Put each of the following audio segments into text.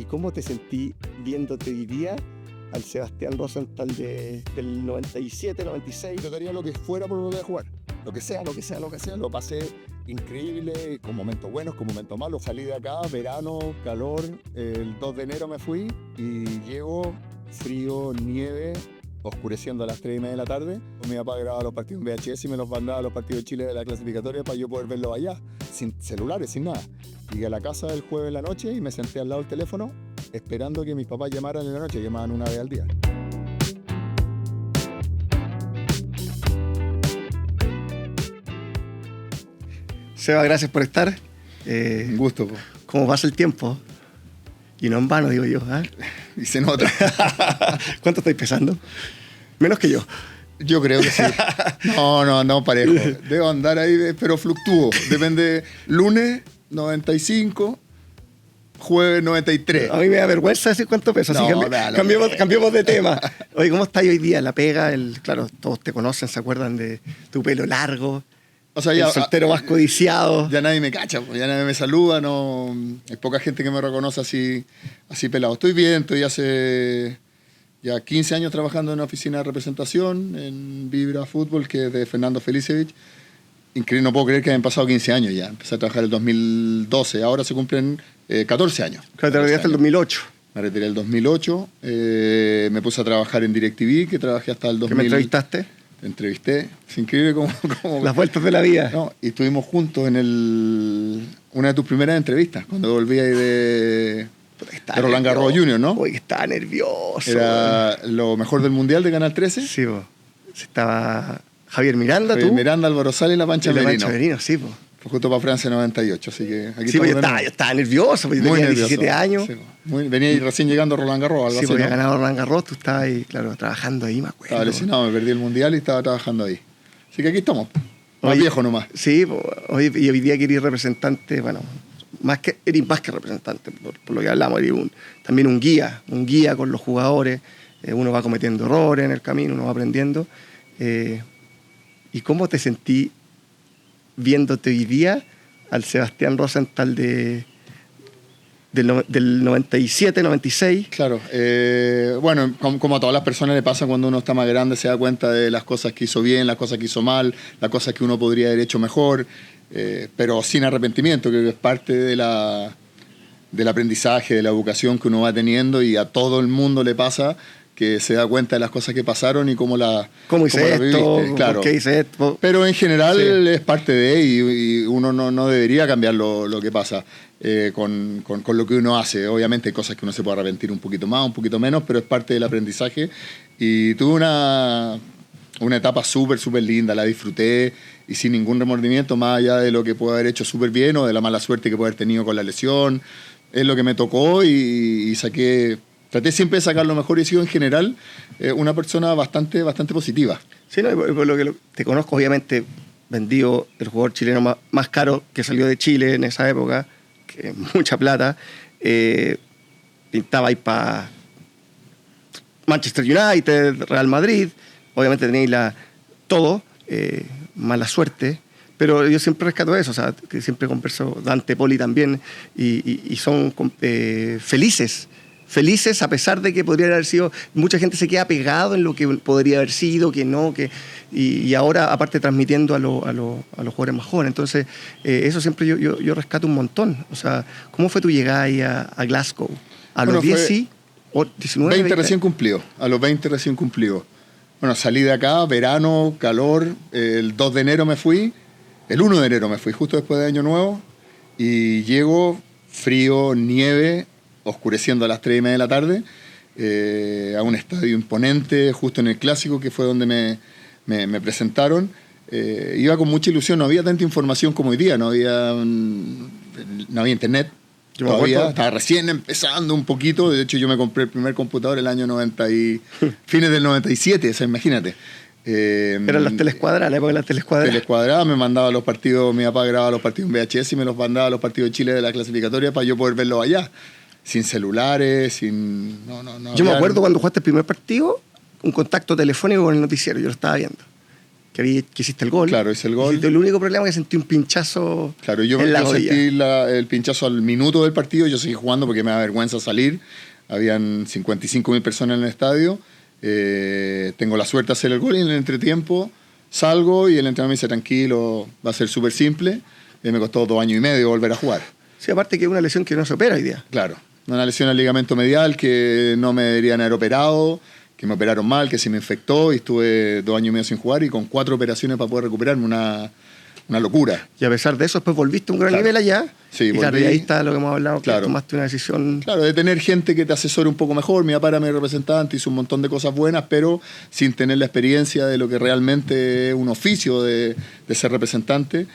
cómo te sentí viéndote hoy día al Sebastián Rosenthal del 97, 96? Yo daría lo que fuera por volver a jugar. Lo que sea. Lo pasé increíble, con momentos buenos, con momentos malos. Salí de acá, verano, calor. El 2 de enero me fui y llego frío, nieve, oscureciendo a las 3:30 de la tarde. Mi papá grababa los partidos en VHS y me los mandaba a los partidos de Chile de la clasificatoria para yo poder verlos allá, sin celulares, sin nada. Llegué a la casa el jueves en la noche y me senté al lado del teléfono esperando que mis papás llamaran en la noche. Llamaban una vez al día. Seba, gracias por estar. Un gusto. Po. ¿Cómo pasa el tiempo? Y no en vano, digo yo. ¿Eh? Y se nota. ¿Cuánto estáis pesando? Menos que yo. Yo creo que sí. No, andamos parejo. Debo andar ahí, pero fluctúo. Depende. Lunes, 95. Jueves, 93. A mí me da vergüenza decir cuánto peso. Así cambiemos de tema. Oye, ¿cómo estás hoy día? La pega, claro, todos te conocen, se acuerdan de tu pelo largo. O sea, ya, el soltero más codiciado. Ya nadie me cacha, ya nadie me saluda, no, hay poca gente que me reconoce así pelado. Estoy bien, estoy hace ya 15 años trabajando en una oficina de representación en Vibra Fútbol, que es de Fernando Felicevich. Increíble, no puedo creer que hayan pasado 15 años ya. Empecé a trabajar en el 2012, ahora se cumplen 14 años. Claro, te retiraste en el 2008. Me retiré en el 2008, me puse a trabajar en DirecTV, que trabajé hasta el 2000. ¿Que me entrevistaste? Te entrevisté. Es increíble como las vueltas de la vida. No, y estuvimos juntos en una de tus primeras entrevistas, cuando volví ahí de Roland Garros Junior, ¿no? Uy, estaba nervioso. Era lo mejor del Mundial de Canal 13. Sí, vos. Estaba Javier Miranda, Javier Miranda, Álvaro Sala y La Pancha Merino. Sí, vos. Fue justo para Francia 98, así que aquí sí, yo estaba nervioso, porque tenía 17 años. Sí, venía recién llegando a Roland Garros. Sí, porque había ganado Roland Garros, tú estabas ahí, claro, trabajando ahí, me acuerdo. Estaba lesionado, me perdí el Mundial y estaba trabajando ahí. Así que aquí estamos, más viejo nomás. Sí, y hoy día que eres representante, bueno, eres más que representante, por lo que hablamos, eres también un guía con los jugadores. Uno va cometiendo errores en el camino, uno va aprendiendo. ¿Y cómo te sentí viéndote hoy día al Sebastián Rosenthal del 97, 96? Claro, bueno, como a todas las personas le pasa cuando uno está más grande, se da cuenta de las cosas que hizo bien, las cosas que hizo mal, las cosas que uno podría haber hecho mejor, pero sin arrepentimiento, que es parte del aprendizaje, de la educación que uno va teniendo, y a todo el mundo le pasa que se da cuenta de las cosas que pasaron y cómo hice esto, claro. ¿Qué hice esto? Pero en general es parte de, y uno no debería cambiar lo que pasa con lo que uno hace. Obviamente hay cosas que uno se puede arrepentir un poquito más, un poquito menos, pero es parte del aprendizaje. Y tuve una etapa súper linda, la disfruté y sin ningún remordimiento, más allá de lo que puedo haber hecho súper bien o de la mala suerte que puedo haber tenido con la lesión. Es lo que me tocó y traté siempre de sacar lo mejor, y he sido en general una persona bastante positiva. Sí, no, por lo que te conozco, obviamente, vendido el jugador chileno más caro que salió de Chile en esa época, que mucha plata. Pintaba ahí para Manchester United, Real Madrid. Obviamente tenéis todo, mala suerte. Pero yo siempre rescato eso, o sea, que siempre converso, Dante, Poli también, y son felices a pesar de que podría haber sido, mucha gente se queda pegado en lo que podría haber sido, que no, y ahora aparte transmitiendo a los jugadores más jóvenes. Entonces eso siempre yo rescato un montón. O sea, ¿cómo fue tu llegada ahí a Glasgow? A los 10 o 19, 20 recién cumplido, a los 20 recién cumplido. Bueno, salí de acá, verano, calor, el 2 de enero me fui, el 1 de enero me fui, justo después de Año Nuevo, y llego frío, nieve, oscureciendo a las 3:30 de la tarde, a un estadio imponente, justo en el Clásico, que fue donde me presentaron. Iba con mucha ilusión, no había tanta información como hoy día, no había internet. Todavía estaba recién empezando un poquito. De hecho, yo me compré el primer computador el año 90 y fines del 97, o sea, imagínate. Eran las teles cuadradas, la época de las teles cuadradas. Teles cuadradas, me mandaba los partidos, mi papá grababa los partidos en VHS y me los mandaba a los partidos de Chile de la clasificatoria para yo poder verlos allá. Sin celulares, sin... No, yo me acuerdo cuando jugaste el primer partido, un contacto telefónico con el noticiero, yo lo estaba viendo. que hiciste el gol. Claro, hice el gol. El único problema es que sentí un pinchazo Claro, yo en la rodilla. sentí el pinchazo al minuto del partido, yo seguí jugando porque me da vergüenza salir. Habían 55.000 personas en el estadio. Tengo la suerte de hacer el gol y en el entretiempo salgo y el entrenador me dice, tranquilo, va a ser súper simple. Me costó 2 años y medio volver a jugar. Sí, aparte que es una lesión que no se opera hoy día. Claro, una lesión al ligamento medial que no me deberían haber operado, que me operaron mal, que se me infectó y estuve 2 años y medio sin jugar y con 4 operaciones para poder recuperarme, una locura. Y a pesar de eso, después volviste a un gran nivel allá. Sí, y claro, volví. y ahí está lo que hemos hablado, Claro. que tomaste una decisión. Claro, de tener gente que te asesore un poco mejor. Mi papá era mi representante, hizo un montón de cosas buenas, pero sin tener la experiencia de lo que realmente es un oficio de ser representante,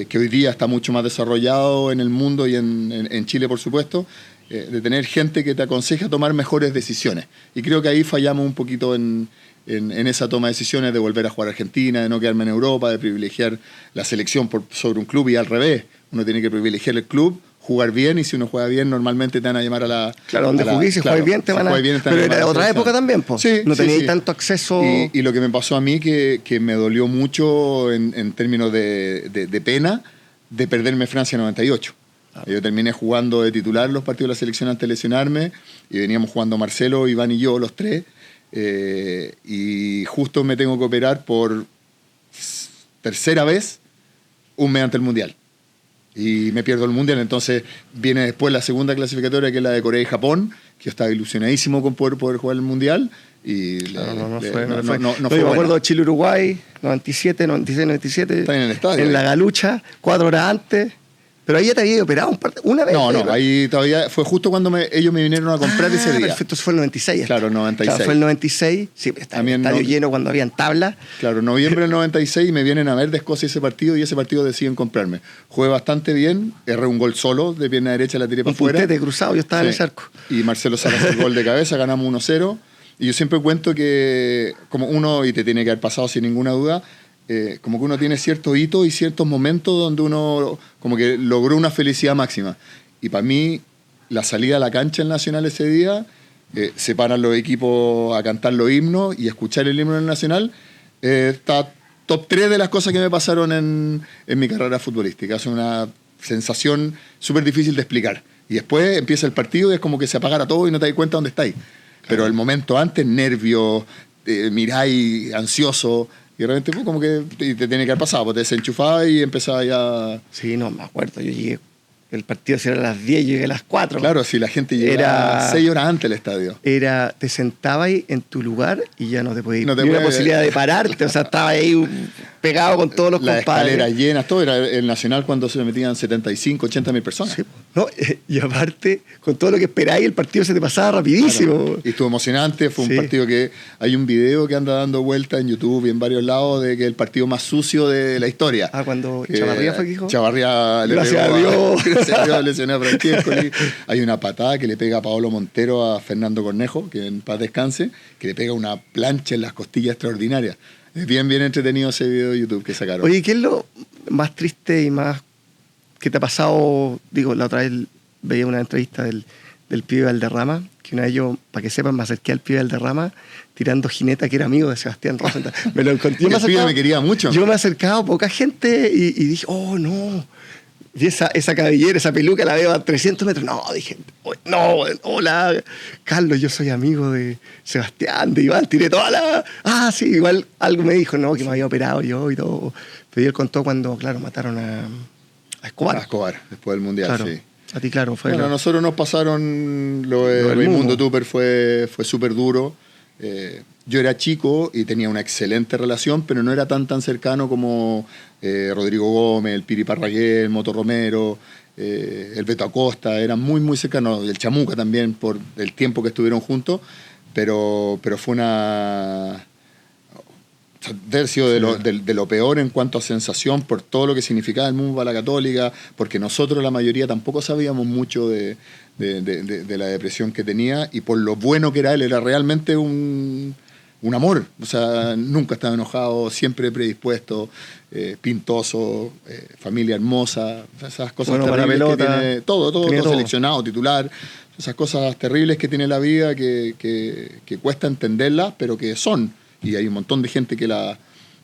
que hoy día está mucho más desarrollado en el mundo y en Chile, por supuesto, de tener gente que te aconseja tomar mejores decisiones. Y creo que ahí fallamos un poquito en esa toma de decisiones de volver a jugar a Argentina, de no quedarme en Europa, de privilegiar la selección sobre un club y al revés. Uno tiene que privilegiar el club, jugar bien y si uno juega bien normalmente te van a llamar a la... Claro, donde juguís, si jugáis bien te van a... Pero era de otra época también, pues. Sí, no teníais sí. tanto acceso... Y lo que me pasó a mí que me dolió mucho en términos de pena de perderme Francia 98. Yo terminé jugando de titular los partidos de la selección antes de lesionarme y veníamos jugando Marcelo, Iván y yo, los tres. Y justo me tengo que operar por 3ª vez un mes antes del Mundial. Y me pierdo el Mundial, entonces viene después la segunda clasificatoria, que es la de Corea y Japón, que yo estaba ilusionadísimo con poder jugar el Mundial. Y No fue fue. Yo me bueno. acuerdo de Chile-Uruguay, 97, 96, 97. Está en el estadio. En la Galucha, 4 horas antes. Pero ahí ya te había operado una vez. No, ahí todavía fue justo cuando ellos me vinieron a comprar ese día. Perfecto, eso fue el 96. Claro, 96. Claro, fue el 96, sí, estaba el estadio lleno cuando habían tablas. Claro, noviembre del 96 y me vienen a ver de Escocia ese partido y ese partido deciden comprarme. Jugué bastante bien, erré un gol solo, de pierna derecha la tiré para afuera. Un puntete cruzado, yo estaba en ese arco. Y Marcelo saca el gol de cabeza, ganamos 1-0. Y yo siempre cuento que, como uno, y te tiene que haber pasado sin ninguna duda, como que uno tiene ciertos hitos y ciertos momentos donde uno como que logró una felicidad máxima. Y para mí, la salida a la cancha en Nacional ese día, se paran los equipos a cantar los himnos y escuchar el himno del Nacional, está top 3 de las cosas que me pasaron en mi carrera futbolística. Es una sensación súper difícil de explicar. Y después empieza el partido y es como que se apagara todo y no te das cuenta dónde estáis. Pero el momento antes, nervios, miráis ansioso, y de repente como que te tiene que haber pasado, pues te desenchufabas y empezabas ya... Sí, no, me acuerdo, yo llegué, el partido era a las 10, yo llegué a las 4. Claro, si la gente llegaba 6 horas antes del estadio. Te sentabas ahí en tu lugar y ya no te podías No te ni una puede- posibilidad de pararte, o sea, estabas ahí pegado con todos los Las compadres. escaleras llenas, todo. Era el Nacional cuando se metían 75, 80 mil personas. Sí, no, y aparte, con todo lo que esperáis, el partido se te pasaba rapidísimo. Claro. Y estuvo emocionante, fue un Sí. partido que hay un video que anda dando vuelta en YouTube y en varios lados de que el partido más sucio de la historia. Cuando Que Chavarría fue que dijo. Chavarría le Gracias pegó a Dios. Gracias a Dios lesionó a Francescoli. Hay una patada que le pega a Paolo Montero a Fernando Cornejo, que en paz descanse, que le pega una plancha en las costillas extraordinaria. Es bien entretenido ese video de YouTube que sacaron. Oye, ¿qué es lo más triste y más que te ha pasado? Digo, la otra vez veía una entrevista del pibe Valderrama, que una vez yo, para que sepan, me acerqué al pibe Valderrama tirando jineta, que era amigo de Sebastián Rosenthal. Me lo encontré. El pibe me quería mucho. Yo me he acercado a poca gente y dije, oh, no. Y esa cabellera, esa peluca la veo a 300 metros. No, dije, no, hola, Carlos, yo soy amigo de Sebastián, de Iván, tiré toda la... sí, igual algo me dijo, no, que me había operado yo y todo. Pero él contó cuando, claro, mataron a Escobar. A Escobar, después del Mundial, Claro. sí. A ti, claro, fue... Bueno, a nosotros nos pasaron lo de del Raimundo Mundo. Tupper, fue súper duro. Yo era chico y tenía una excelente relación, pero no era tan cercano como Rodrigo Gómez, el Piri Parragué, el Moto Romero, el Beto Acosta. Eran muy cercanos, el Chamuca también, por el tiempo que estuvieron juntos, pero fue una... Debe haber sido de lo peor en cuanto a sensación por todo lo que significaba el mundo para la Católica, porque nosotros la mayoría tampoco sabíamos mucho de la depresión que tenía y por lo bueno que era él, era realmente un amor. O sea, nunca estaba enojado, siempre predispuesto, pintoso, familia hermosa, esas cosas Bueno, para terribles pelota, que tiene, todo tenía todo. seleccionado, titular, esas cosas terribles que tiene la vida que cuesta entenderlas, pero que son. Y hay un montón de gente que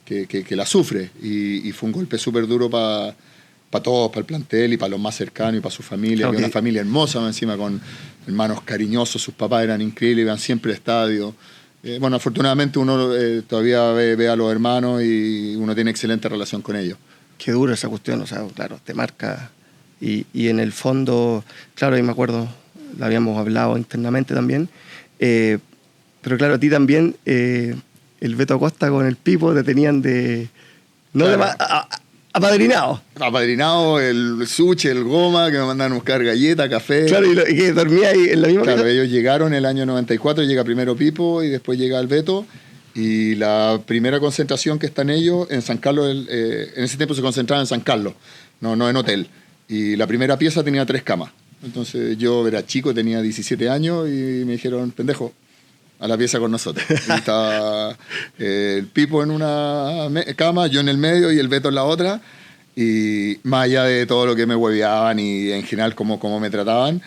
que la sufre. Y fue un golpe súper duro para todos, para el plantel y para los más cercanos y para su familia. Claro, que una familia hermosa, encima con hermanos cariñosos, sus papás eran increíbles, iban siempre al estadio. Bueno, afortunadamente uno todavía ve a los hermanos y uno tiene excelente relación con ellos. Qué duro esa cuestión, o sea, claro, te marca. Y en el fondo, claro, y me acuerdo, lo habíamos hablado internamente también, pero claro, a ti también, el Beto Acosta con el Pipo te tenían de... No claro. Apadrinado. Apadrinado, el Suche, el Goma, que me mandaban a buscar galletas, café. Claro, y que dormía ahí en la misma Claro, casa. ellos llegaron el año 94, llega primero Pipo y después llega el Beto. Y la primera concentración que están ellos en San Carlos, en ese tiempo se concentraban en San Carlos, no en hotel. Y la primera pieza tenía 3 camas. Entonces yo era chico, tenía 17 años y me dijeron, pendejo, a la pieza con nosotros. Y estaba el Pipo en una cama, yo en el medio y el Beto en la otra. Y más allá de todo lo que me hueveaban y en general cómo me trataban,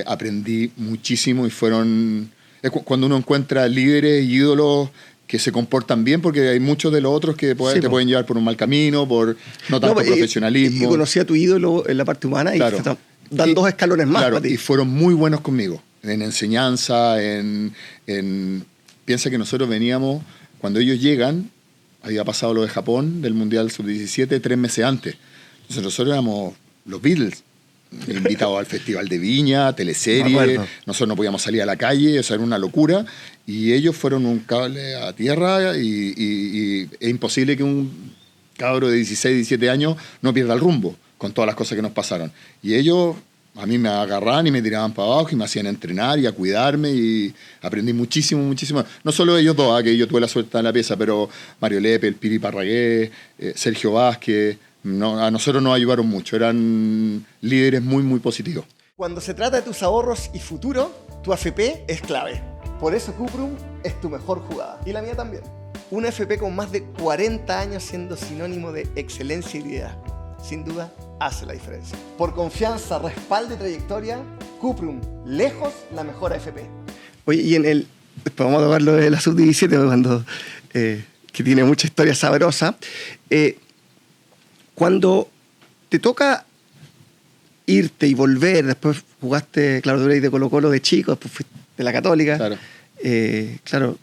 aprendí muchísimo y fueron... cuando uno encuentra líderes y ídolos que se comportan bien, porque hay muchos de los otros que te pueden llevar por un mal camino, por no tanto profesionalismo. Y conocí a tu ídolo en la parte humana claro. Y te dan 2 escalones más claro, para ti. y fueron muy buenos conmigo, en enseñanza, piensa que nosotros veníamos, cuando ellos llegan, había pasado lo de Japón, del Mundial Sub-17, 3 meses antes. Entonces nosotros éramos los Beatles, invitados al Festival de Viña, teleserie, nosotros no podíamos salir a la calle, eso era una locura, y ellos fueron un cable a tierra y es imposible que un cabro de 16, 17 años no pierda el rumbo con todas las cosas que nos pasaron. Y ellos a mí me agarraban y me tiraban para abajo y me hacían entrenar y a cuidarme y aprendí muchísimo, muchísimo. No solo ellos dos, que yo tuve la suerte en la pieza, pero Mario Lepe, el Piri Parragué, Sergio Vázquez, a nosotros nos ayudaron mucho, eran líderes muy, muy positivos. Cuando se trata de tus ahorros y futuro, tu AFP es clave. Por eso Cuprum es tu mejor jugada. Y la mía también. Una AFP con más de 40 años siendo sinónimo de excelencia y dignidad. Sin duda, hace la diferencia. Por confianza, respaldo y trayectoria, Cuprum, lejos la mejor AFP. Oye, y después vamos a tocar lo de la Sub-17, que tiene mucha historia sabrosa. Cuando te toca irte y volver, después jugaste, claro, tú eres de Colo-Colo de chico, después fuiste de la Católica. Claro. Claro,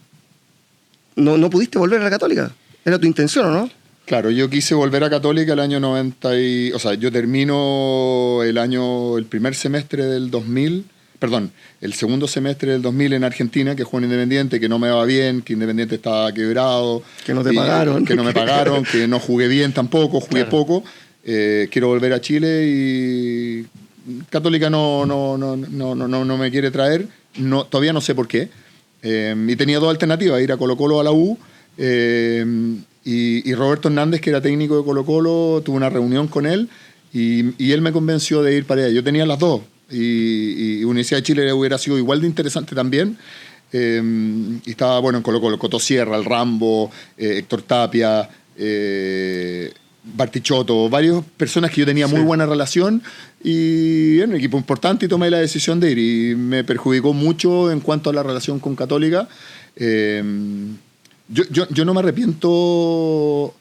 no pudiste volver a la Católica. ¿Era tu intención o no? Claro, yo quise volver a Católica el año 90 o sea, yo termino el primer semestre del 2000, perdón, el segundo semestre del 2000 en Argentina, que jugué en Independiente, que no me va bien, que Independiente estaba quebrado. Que no te pagaron. Que no me pagaron, que no jugué bien tampoco, jugué poco. Quiero volver a Chile y Católica no me quiere traer, todavía no sé por qué. Y tenía 2 alternativas, ir a Colo-Colo o a la U. Y Roberto Hernández, que era técnico de Colo-Colo, tuve una reunión con él y él me convenció de ir para allá. Yo tenía las 2 y Universidad de Chile hubiera sido igual de interesante también. Y estaba, bueno, en Colo-Colo, Coto Sierra, el Rambo, Héctor Tapia, Bartichotto, varias personas que yo tenía muy buena relación y era un equipo importante y tomé la decisión de ir y me perjudicó mucho en cuanto a la relación con Católica. Yo no me arrepiento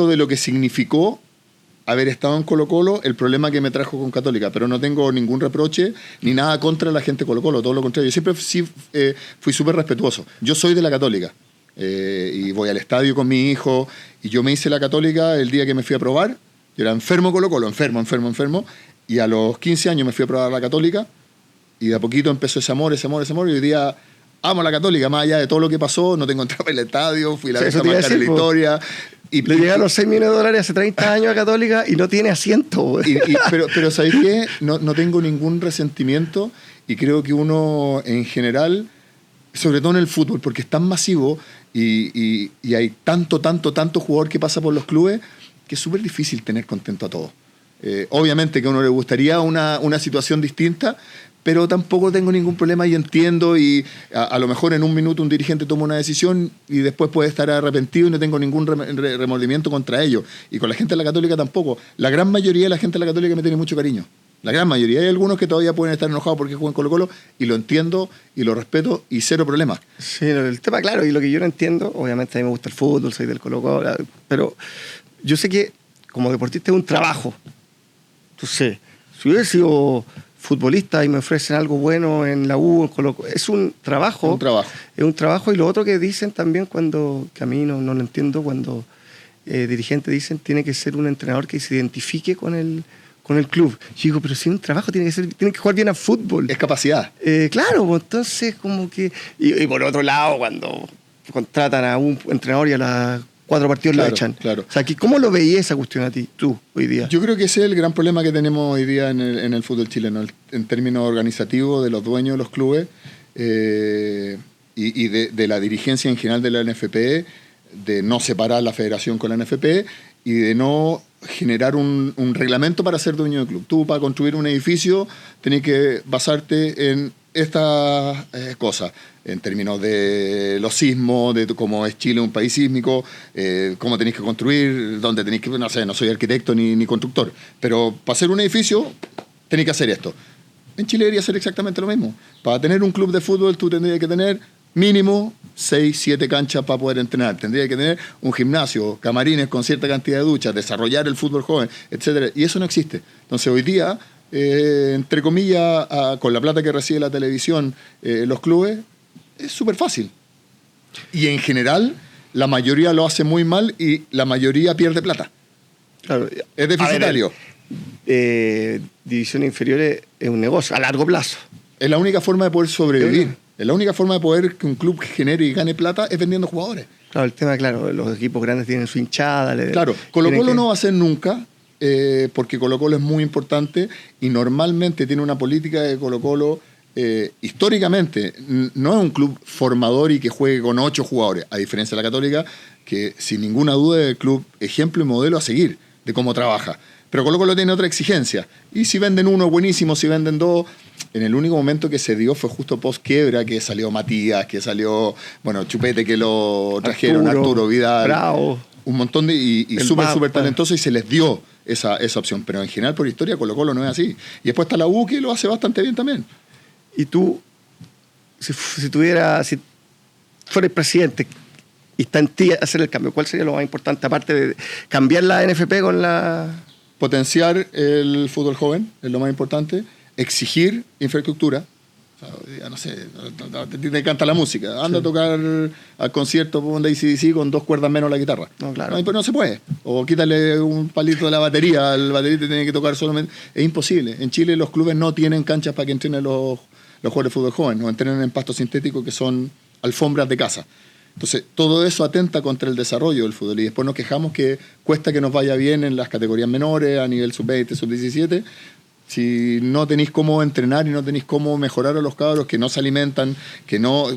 de lo que significó haber estado en Colo-Colo, el problema que me trajo con Católica, pero no tengo ningún reproche ni nada contra la gente de Colo-Colo, todo lo contrario. Yo siempre fui súper respetuoso. Yo soy de la Católica y voy al estadio con mi hijo y yo me hice la Católica el día que me fui a probar. Yo era enfermo Colo-Colo, enfermo, y a los 15 años me fui a probar la Católica y de a poquito empezó ese amor y hoy día amo a la Católica, más allá de todo lo que pasó, no tengo entrada para el estadio, fui la vez más cara de la historia. Le llegaron $6 millones hace 30 años a Católica y no tiene asiento. Pero ¿sabéis qué? No tengo ningún resentimiento y creo que uno en general, sobre todo en el fútbol, porque es tan masivo y hay tanto jugador que pasa por los clubes que es súper difícil tener contento a todos. Obviamente que a uno le gustaría una situación distinta, pero tampoco tengo ningún problema y entiendo y a lo mejor en un minuto un dirigente toma una decisión y después puede estar arrepentido y no tengo ningún remordimiento contra ellos. Y con la gente de la Católica tampoco. La gran mayoría de la gente de la Católica me tiene mucho cariño. La gran mayoría. Hay algunos que todavía pueden estar enojados porque juegan Colo-Colo y lo entiendo y lo respeto y cero problema. Sí, el tema, claro, y lo que yo no entiendo, obviamente a mí me gusta el fútbol, soy del Colo-Colo, pero yo sé que como deportista es un trabajo. Entonces, si hubiera sido futbolista y me ofrecen algo bueno en la U, en Colo-Colo, es un trabajo. Es un trabajo, y lo otro que dicen también que a mí no lo entiendo, cuando dirigentes dicen tiene que ser un entrenador que se identifique con el club. Yo digo, pero si es un trabajo, tiene que jugar bien al fútbol. Es capacidad. Claro, pues entonces como que... Y por otro lado, cuando contratan a un entrenador y a las 4 partidos lo echan. Claro. O sea, ¿cómo lo veías esa cuestión a ti, tú, hoy día? Yo creo que ese es el gran problema que tenemos hoy día en el fútbol chileno, en términos organizativos de los dueños de los clubes y de la dirigencia en general de la NFP, de no separar la federación con la NFP y de no generar un reglamento para ser dueño del club. Tú, para construir un edificio, tenés que basarte en estas cosas, en términos de los sismos, de cómo es Chile un país sísmico, cómo tenéis que construir, dónde tenéis que... No sé, no soy arquitecto ni constructor, pero para hacer un edificio tenéis que hacer esto. En Chile debería ser exactamente lo mismo. Para tener un club de fútbol tú tendrías que tener mínimo 6, 7 canchas para poder entrenar. Tendría que tener un gimnasio, camarines con cierta cantidad de duchas, desarrollar el fútbol joven, etcétera. Y eso no existe. Entonces hoy día, entre comillas, con la plata que recibe la televisión, los clubes, es súper fácil. Y en general, la mayoría lo hace muy mal y la mayoría pierde plata. Claro. Es deficitario. Divisiones inferiores es un negocio a largo plazo. Es la única forma de poder sobrevivir. Es la única forma de poder que un club genere y gane plata es vendiendo jugadores. Claro, el tema, claro, los equipos grandes tienen su hinchada. Claro, Colo-Colo no va a ser nunca, porque Colo-Colo es muy importante y normalmente tiene una política de Colo-Colo, históricamente, no es un club formador y que juegue con 8 jugadores, a diferencia de la Católica, que sin ninguna duda es el club ejemplo y modelo a seguir de cómo trabaja. Pero Colo-Colo tiene otra exigencia. Y si venden uno, buenísimo. Si venden 2, en el único momento que se dio fue justo post-quiebra, que salió Matías, que salió, bueno, Chupete, que lo trajeron, Arturo Vidal. Bravo. Un montón de... Y súper talentoso, y se les dio esa opción. Pero en general, por historia, Colo-Colo no es así. Y después está la U, que lo hace bastante bien también. Y tú, si fueras el presidente y está en ti hacer el cambio, ¿cuál sería lo más importante, aparte de cambiar la NFP con la...? Potenciar el fútbol joven es lo más importante. Exigir infraestructura. O sea, no sé, te encanta la música. Anda a tocar al concierto de AC/DC con 2 cuerdas menos la guitarra. No, claro. No se puede. O quítale un palito de la batería. El baterista tiene que tocar solamente. Es imposible. En Chile los clubes no tienen canchas para que entrenen los jugadores de fútbol joven. O entrenen en pastos sintéticos que son alfombras de casa. Entonces, todo eso atenta contra el desarrollo del fútbol. Y después nos quejamos que cuesta que nos vaya bien en las categorías menores, a nivel sub-20, sub-17. Si no tenéis cómo entrenar y no tenéis cómo mejorar a los cabros que no se alimentan, que no...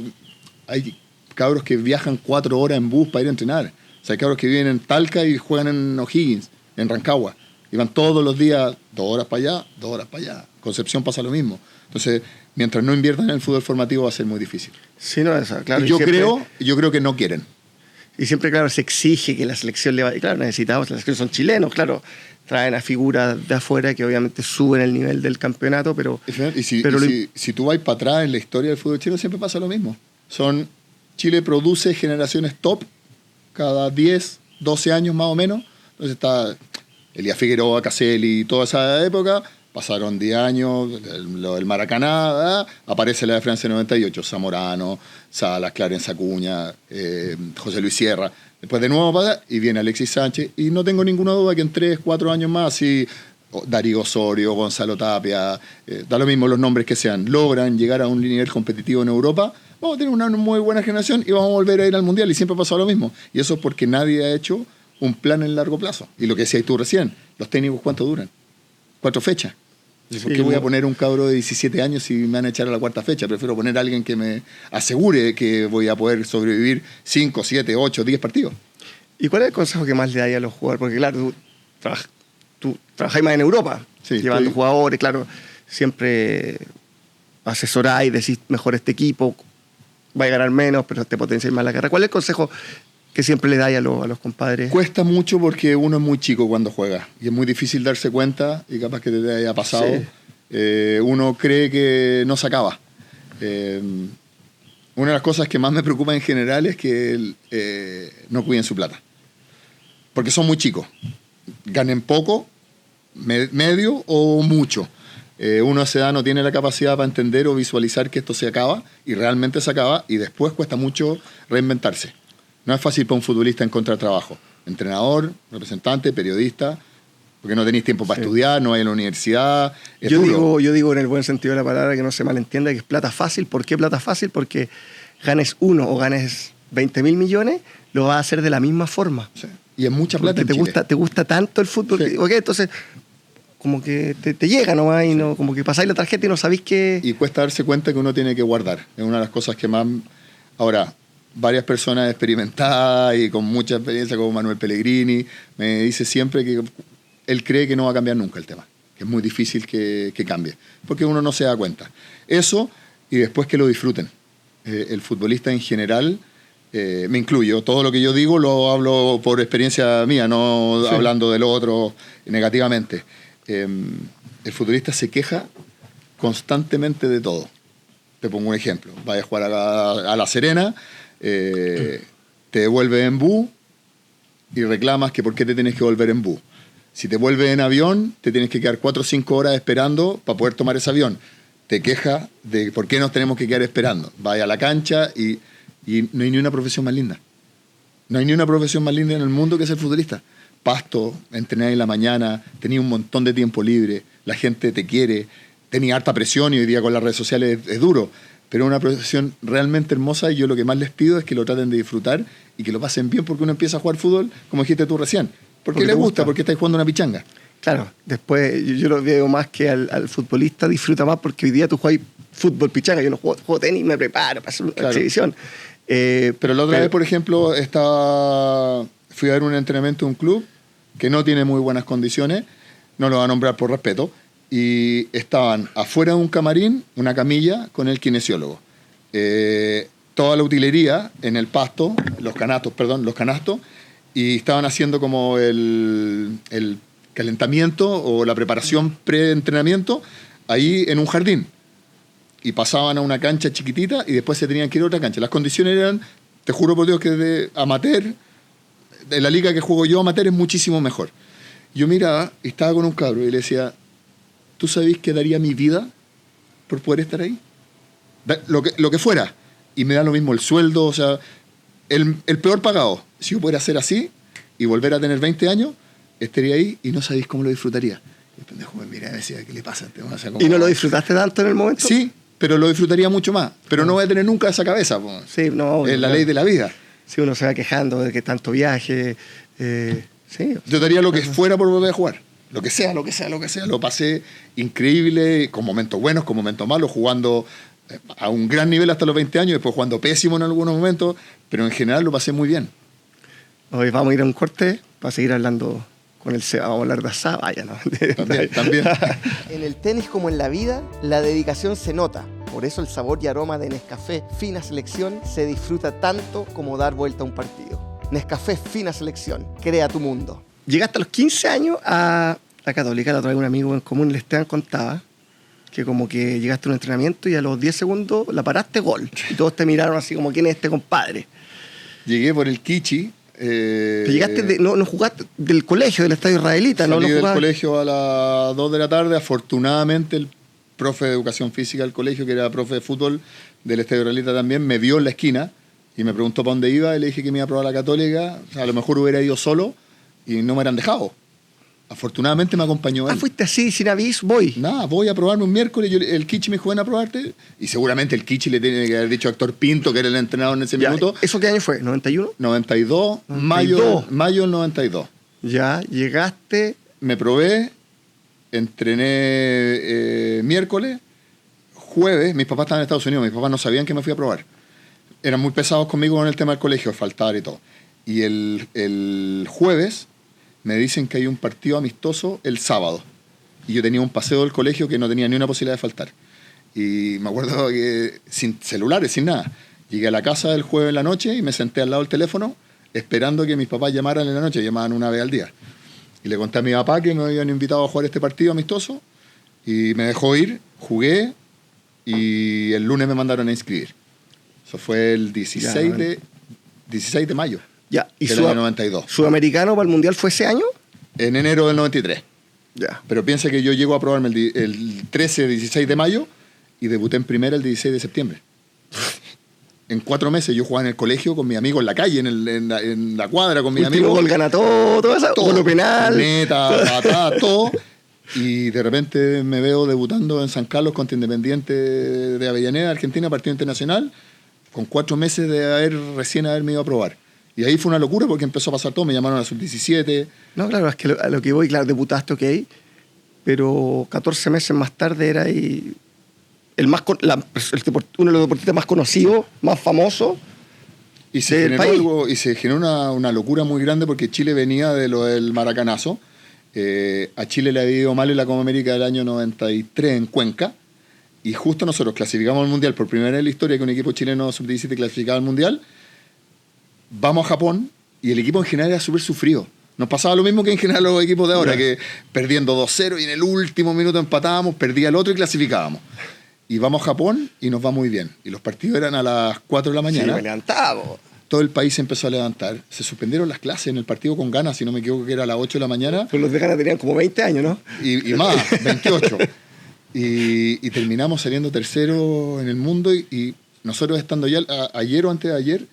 Hay cabros que viajan 4 horas en bus para ir a entrenar. O sea, hay cabros que viven en Talca y juegan en O'Higgins, en Rancagua. Y van todos los días 2 horas para allá, 2 horas para allá. Concepción pasa lo mismo. Entonces, mientras no inviertan en el fútbol formativo va a ser muy difícil. Sí, no, claro. Y yo creo que no quieren. Y siempre, claro, se exige que la selección le vaya. Y claro, necesitamos, las selecciones son chilenos, claro. Traen a figuras de afuera que obviamente suben el nivel del campeonato, pero... Si tú vas para atrás en la historia del fútbol chileno, siempre pasa lo mismo. Chile produce generaciones top cada 10, 12 años más o menos. Entonces está Elías Figueroa, Caselli, toda esa época. Pasaron 10 años, el Maracaná, ¿verdad? Aparece la de Francia 98, Zamorano, Salas, Clarence Acuña, José Luis Sierra. Después de nuevo para allá, y viene Alexis Sánchez. Y no tengo ninguna duda que en 3, 4 años más, si Darío Osorio, Gonzalo Tapia, da lo mismo los nombres que sean, logran llegar a un nivel competitivo en Europa, vamos a tener una muy buena generación y vamos a volver a ir al Mundial. Y siempre ha pasado lo mismo. Y eso es porque nadie ha hecho un plan en largo plazo. Y lo que decías tú recién, los técnicos, ¿cuánto duran? 4 fechas. ¿Por qué voy a poner un cabro de 17 años si me van a echar a la 4ª fecha? Prefiero poner a alguien que me asegure que voy a poder sobrevivir 5, 7, 8, 10 partidos. ¿Y cuál es el consejo que más le daría a los jugadores? Porque claro, tú trabajáis más en Europa, llevando jugadores, claro, siempre asesoráis, decís mejor este equipo, va a ganar menos, pero te potenciáis más la carrera. ¿Cuál es el consejo que siempre le dais a los compadres? Cuesta mucho porque uno es muy chico cuando juega y es muy difícil darse cuenta y capaz que te haya pasado. Sí. Uno cree que no se acaba. Una de las cosas que más me preocupa en general es que no cuiden su plata. Porque son muy chicos. Ganen poco, medio o mucho. Uno a esa edad no tiene la capacidad para entender o visualizar que esto se acaba y realmente se acaba y después cuesta mucho reinventarse. No es fácil para un futbolista encontrar trabajo. Entrenador, representante, periodista, porque no tenéis tiempo para estudiar, no hay en la universidad. Yo digo en el buen sentido de la palabra, que no se malentienda, que es plata fácil. ¿Por qué plata fácil? Porque ganes 1 o ganes 20.000 millones, lo vas a hacer de la misma forma. Sí. Y es mucha plata porque en Chile. Te gusta tanto el fútbol. Sí. Okay, entonces, como que te llega nomás y no, como que pasáis la tarjeta y no sabéis qué. Y cuesta darse cuenta que uno tiene que guardar. Es una de las cosas que más... Ahora, varias personas experimentadas y con mucha experiencia, como Manuel Pellegrini, me dice siempre que él cree que no va a cambiar nunca el tema, que es muy difícil que cambie, porque uno no se da cuenta. Eso, y después que lo disfruten. El futbolista en general, me incluyo, todo lo que yo digo lo hablo por experiencia mía, no hablando del otro negativamente. El futbolista se queja constantemente de todo. Te pongo un ejemplo. Vas a jugar a La Serena, te devuelves en bus y reclamas que por qué te tienes que volver en bus. Si te vuelves en avión, te tienes que quedar 4 o 5 horas esperando para poder tomar ese avión. Te quejas de por qué nos tenemos que quedar esperando. Vas a la cancha y no hay ni una profesión más linda. No hay ni una profesión más linda en el mundo que ser futbolista. Pasto, entrenar en la mañana, tenías un montón de tiempo libre, la gente te quiere, tenías harta presión y hoy día con las redes sociales es duro. Pero es una profesión realmente hermosa y yo lo que más les pido es que lo traten de disfrutar y que lo pasen bien porque uno empieza a jugar fútbol, como dijiste tú recién. Porque le gusta, porque estáis jugando una pichanga. Claro, después yo lo veo más que al futbolista disfruta más porque hoy día tú juegas fútbol pichanga, yo no juego tenis, me preparo para hacer una exhibición. Pero la otra vez, por ejemplo, fui a ver un entrenamiento de un club que no tiene muy buenas condiciones, no lo voy a nombrar por respeto, y estaban afuera de un camarín, una camilla con el kinesiólogo. Toda la utilería en el pasto, los canastos, y estaban haciendo como el calentamiento o la preparación pre-entrenamiento ahí en un jardín. Y pasaban a una cancha chiquitita y después se tenían que ir a otra cancha. Las condiciones eran, te juro por Dios, que de amateur, de la liga que juego yo, amateur es muchísimo mejor. Yo miraba y estaba con un cabro y le decía, ¿tú sabés que daría mi vida por poder estar ahí? Lo que fuera. Y me da lo mismo el sueldo, o sea, el peor pagado. Si yo pudiera ser así y volver a tener 20 años, estaría ahí y no sabéis cómo lo disfrutaría. Y el pendejo me mira y decía, ¿qué le pasa? O sea, ¿Y no lo disfrutaste tanto en el momento? Sí, pero lo disfrutaría mucho más. Pero no voy a tener nunca esa cabeza. Po. Sí, no. Es la ley de la vida. Sí, uno se va quejando de que tanto viaje. Sí. Yo daría lo que fuera por volver a jugar. Lo que sea. Lo pasé increíble, con momentos buenos, con momentos malos, jugando a un gran nivel hasta los 20 años, después jugando pésimo en algunos momentos, pero en general lo pasé muy bien. Hoy vamos a ir a un corte para seguir hablando con el Seba. Vamos a hablar de asada, vaya, ¿no? También. En el tenis como en la vida, la dedicación se nota. Por eso el sabor y aroma de Nescafé Fina Selección se disfruta tanto como dar vuelta a un partido. Nescafé Fina Selección, crea tu mundo. Llegaste a los 15 años a la Católica, la otra vez un amigo en común, Esteban, contaba que como que llegaste a un entrenamiento y a los 10 segundos la paraste, gol. Y todos te miraron así como, ¿quién es este compadre? Llegué por el Kichi. Llegaste no jugaste del colegio, del estadio israelita, salí ¿no? del colegio a las 2 de la tarde. Afortunadamente, el profe de educación física del colegio, que era profe de fútbol del estadio israelita también, me vio en la esquina y me preguntó para dónde iba y le dije que me iba a probar la Católica. O sea, a lo mejor hubiera ido solo y no me hubieran dejado. Afortunadamente me acompañó él. Fuiste así, sin aviso, voy. Nada, voy a probarme un miércoles. El Kichi me dijo, ven a probarte. Y seguramente el Kichi le tiene que haber dicho a Héctor Pinto, que era el entrenador en ese minuto. ¿Eso qué año fue? ¿91? 92, mayo del 92. Ya, llegaste. Me probé, entrené miércoles, jueves. Mis papás estaban en Estados Unidos, mis papás no sabían que me fui a probar. Eran muy pesados conmigo con el tema del colegio, faltar y todo. Y el jueves me dicen que hay un partido amistoso el sábado. Y yo tenía un paseo del colegio que no tenía ni una posibilidad de faltar. Y me acuerdo que sin celulares, sin nada. Llegué a la casa el jueves en la noche y me senté al lado del teléfono esperando que mis papás llamaran en la noche, llamaban una vez al día. Y le conté a mi papá que me habían invitado a jugar este partido amistoso y me dejó ir, jugué y el lunes me mandaron a inscribir. Eso fue el 16 de mayo Ya. ¿Y del año 92. ¿Sudamericano para el Mundial fue ese año? En enero del 93. Ya. Pero piensa que yo llego a probarme el 16 de mayo y debuté en primera el 16 de septiembre. En 4 meses yo jugaba en el colegio con mi amigo en la calle, en la cuadra con mi amigo. Gol gana todo eso, gol penal. Neta, patada, todo. Y de repente me veo debutando en San Carlos contra Independiente de Avellaneda, Argentina, partido internacional, con 4 meses de recién haberme ido a probar. Y ahí fue una locura porque empezó a pasar todo. Me llamaron a sub-17. No, claro, es que a lo que voy, claro, debutaste, ok, pero 14 meses más tarde era ahí uno de los deportistas más conocidos, más famosos. Y se generó una locura muy grande porque Chile venía de lo del maracanazo. A Chile le había ido mal en la Copa América del año 93 en Cuenca. Y justo nosotros clasificamos al Mundial por primera vez en la historia que un equipo chileno sub-17 clasificaba al Mundial. Vamos a Japón y el equipo en general era súper sufrido. Nos pasaba lo mismo que en general los equipos de ahora, que perdiendo 2-0 y en el último minuto empatábamos, perdía el otro y clasificábamos. Y vamos a Japón y nos va muy bien. Y los partidos eran a las 4 de la mañana. Sí, me levantaba. Todo el país se empezó a levantar. Se suspendieron las clases en el partido con Ghana, si no me equivoco, que era a las 8 de la mañana. Pues los de Ghana tenían como 20 años, ¿no? Y más, 28. Y terminamos saliendo tercero en el mundo y nosotros estando ya ayer o antes de ayer,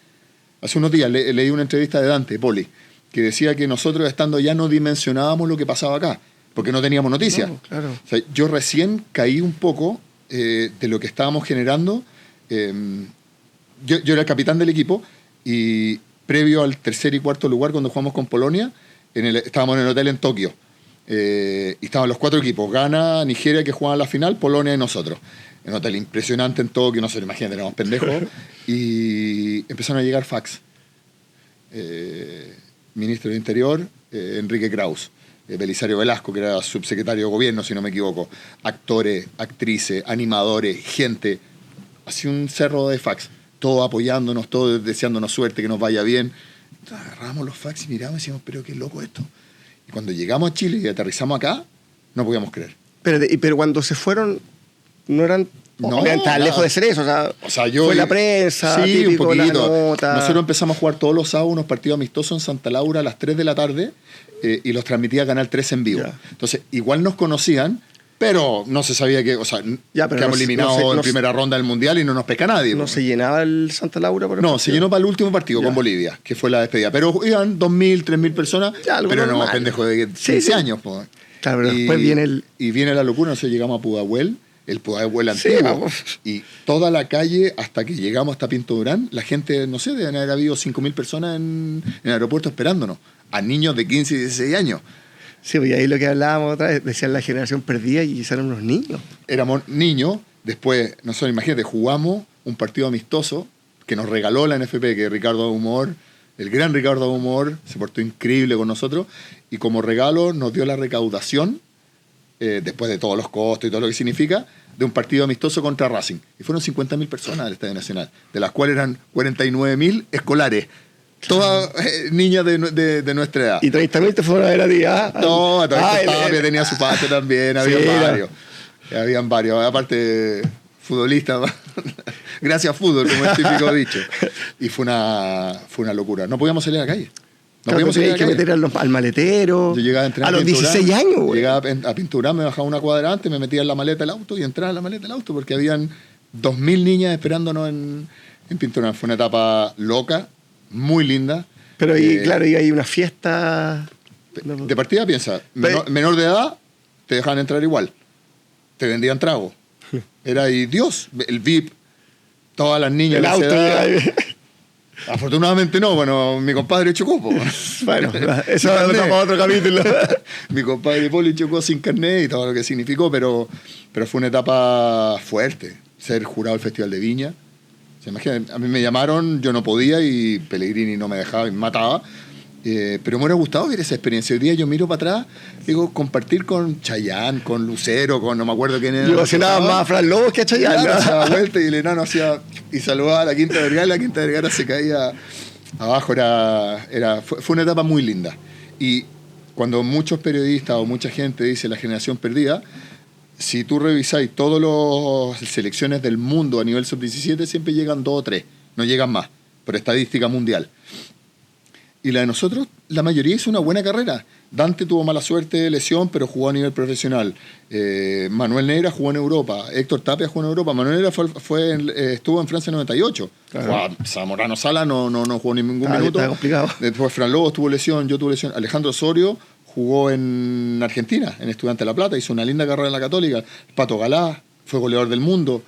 hace unos días leí una entrevista de Dante Poli, que decía que nosotros estando ya no dimensionábamos lo que pasaba acá, porque no teníamos noticias. No, claro. O sea, yo recién caí un poco de lo que estábamos generando. Yo era el capitán del equipo y previo al tercer y cuarto lugar cuando jugamos con Polonia, estábamos en el hotel en Tokio. Y estaban los 4 equipos, Ghana, Nigeria, que jugaban la final, Polonia y nosotros. En un hotel impresionante en Tokio, no sé, imagínate, éramos pendejos. Y empezaron a llegar fax. Ministro del Interior, Enrique Kraus. Belisario Velasco, que era subsecretario de gobierno, si no me equivoco. Actores, actrices, animadores, gente. Así un cerro de fax. Todos apoyándonos, todos deseándonos suerte, que nos vaya bien. Entonces, agarramos los fax y miramos y decíamos, pero qué loco esto. Y cuando llegamos a Chile y aterrizamos acá, no podíamos creer. Pero cuando se fueron, no eran tan lejos de ser eso. O sea, yo, fue la prensa, sí, típico, un poquito. la nota. Nosotros empezamos a jugar todos los sábados unos partidos amistosos en Santa Laura a las 3 de la tarde y los transmitía Canal 3 en vivo. Ya. Entonces, igual nos conocían, pero no se sabía que, o sea, quedamos eliminados en primera ronda del Mundial y no nos pesca nadie. ¿No se llenaba el Santa Laura? No, se llenó para el último partido con Bolivia, que fue la despedida. Pero iban 2.000, 3.000 personas, pero no, pendejos de 15 años. Pues. Claro, pero después viene Y viene la locura, nosotros llegamos a Pudahuel, el Pudahuel antiguo, y toda la calle, hasta que llegamos hasta Pinto Durán, la gente, no sé, deben haber habido 5.000 personas en el aeropuerto esperándonos, a niños de 15 y 16 años. Sí, pues ahí lo que hablábamos otra vez, decían la generación perdida y eran unos niños. Éramos niños, después, nosotros, imagínate, jugamos un partido amistoso que nos regaló la NFP, que Ricardo Humor, el gran Ricardo Humor, se portó increíble con nosotros, y como regalo nos dio la recaudación, después de todos los costos y todo lo que significa, de un partido amistoso contra Racing. Y fueron 50.000 personas al Estadio Nacional, de las cuales eran 49.000 escolares. Todas niñas de nuestra edad. ¿Y 30.000 te fueron a ver a ti? No, Tapia tenía su patio también, habían varios. Aparte, futbolistas, gracias fútbol, como el típico dicho. Y fue una locura. No podíamos salir a la calle. No podíamos salir a la calle. Que meter al maletero. Yo llegaba a entrenar a los 16 años, güey. Llegaba a Pinturán, me bajaba una cuadra antes, me metía en la maleta del auto y entraba en la maleta del auto porque habían 2.000 niñas esperándonos en Pinturán. Fue una etapa loca, muy linda. Pero claro, y hay una fiesta. De partida piensa, menor de edad, te dejaban entrar igual. Te vendían trago. Era ahí Dios, el VIP, todas las niñas. El auto. Afortunadamente no, bueno, mi compadre chocó. Bueno, eso es para otro capítulo. Mi compadre Poli chocó sin carnet y todo lo que significó, pero fue una etapa fuerte. Ser jurado del Festival de Viña. ¿Se imaginan? A mí me llamaron, yo no podía y Pellegrini no me dejaba y me mataba. Pero me hubiera gustado ver esa experiencia. Hoy día yo miro para atrás, digo, compartir con Chayanne, con Lucero, con no me acuerdo quién era. Yo hacía nada más a Fran Lobos que a Chayanne. Claro, se daba vuelta y el enano hacía y saludaba a la Quinta Vergara, y la Quinta Vergara se caía Abajo fue una etapa muy linda. Y cuando muchos periodistas o mucha gente dice la generación perdida, si tú revisáis todas las selecciones del mundo a nivel sub-17, siempre llegan 2 o 3, no llegan más, por estadística mundial. Y la de nosotros, la mayoría hizo una buena carrera. Dante tuvo mala suerte de lesión, pero jugó a nivel profesional. Manuel Negra jugó en Europa. Héctor Tapia jugó en Europa. Manuel Negra estuvo en Francia en 98. Claro. Zamorano Sala no jugó ningún minuto. Está complicado. Después Fran Lobos tuvo lesión, yo tuve lesión. Alejandro Osorio jugó en Argentina, en Estudiantes de La Plata. Hizo una linda carrera en la Católica. Pato Galá fue goleador del mundo.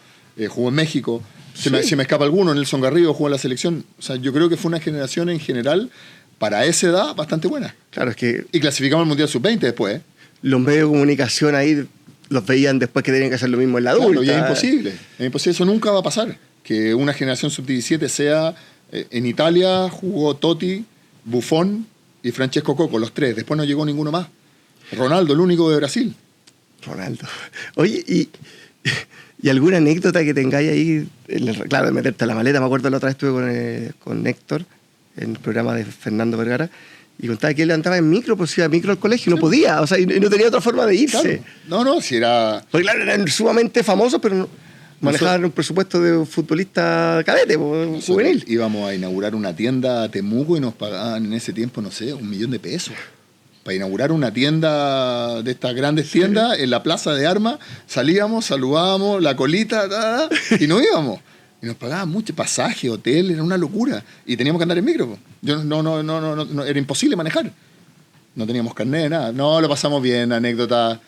Jugó en México. Se me escapa alguno. Nelson Garrido jugó en la selección. O sea, yo creo que fue una generación en general, para esa edad, bastante buena. Claro, es que... Y clasificamos al Mundial Sub-20 después, ¿eh? Los medios de comunicación ahí los veían después que tenían que hacer lo mismo en la adulta. Claro, y es imposible. Es imposible. Eso nunca va a pasar. Que una generación Sub-17 sea... en Italia jugó Totti, Buffon y Francesco Coco, los 3. Después no llegó ninguno más. Ronaldo, el único de Brasil. Ronaldo. Oye, ¿y alguna anécdota que tengáis ahí? Claro, de meterte a la maleta. Me acuerdo la otra vez estuve con Héctor en el programa de Fernando Vergara, y contaba que él andaba en micro, pues iba a micro al colegio, no podía, o sea, y no tenía otra forma de irse. Claro. No, si era... Porque claro, eran sumamente famosos, pero manejaban un presupuesto de un futbolista cadete, juvenil. Íbamos a inaugurar una tienda a Temuco y nos pagaban en ese tiempo, no sé, $1.000.000. Para inaugurar una tienda de estas grandes tiendas en la Plaza de Armas, salíamos, saludábamos, la colita, y nos íbamos. Y nos pagaban mucho, pasaje, hotel, era una locura. Y teníamos que andar en micro. No, era imposible manejar. No teníamos carnet, nada. No, lo pasamos bien, anécdotas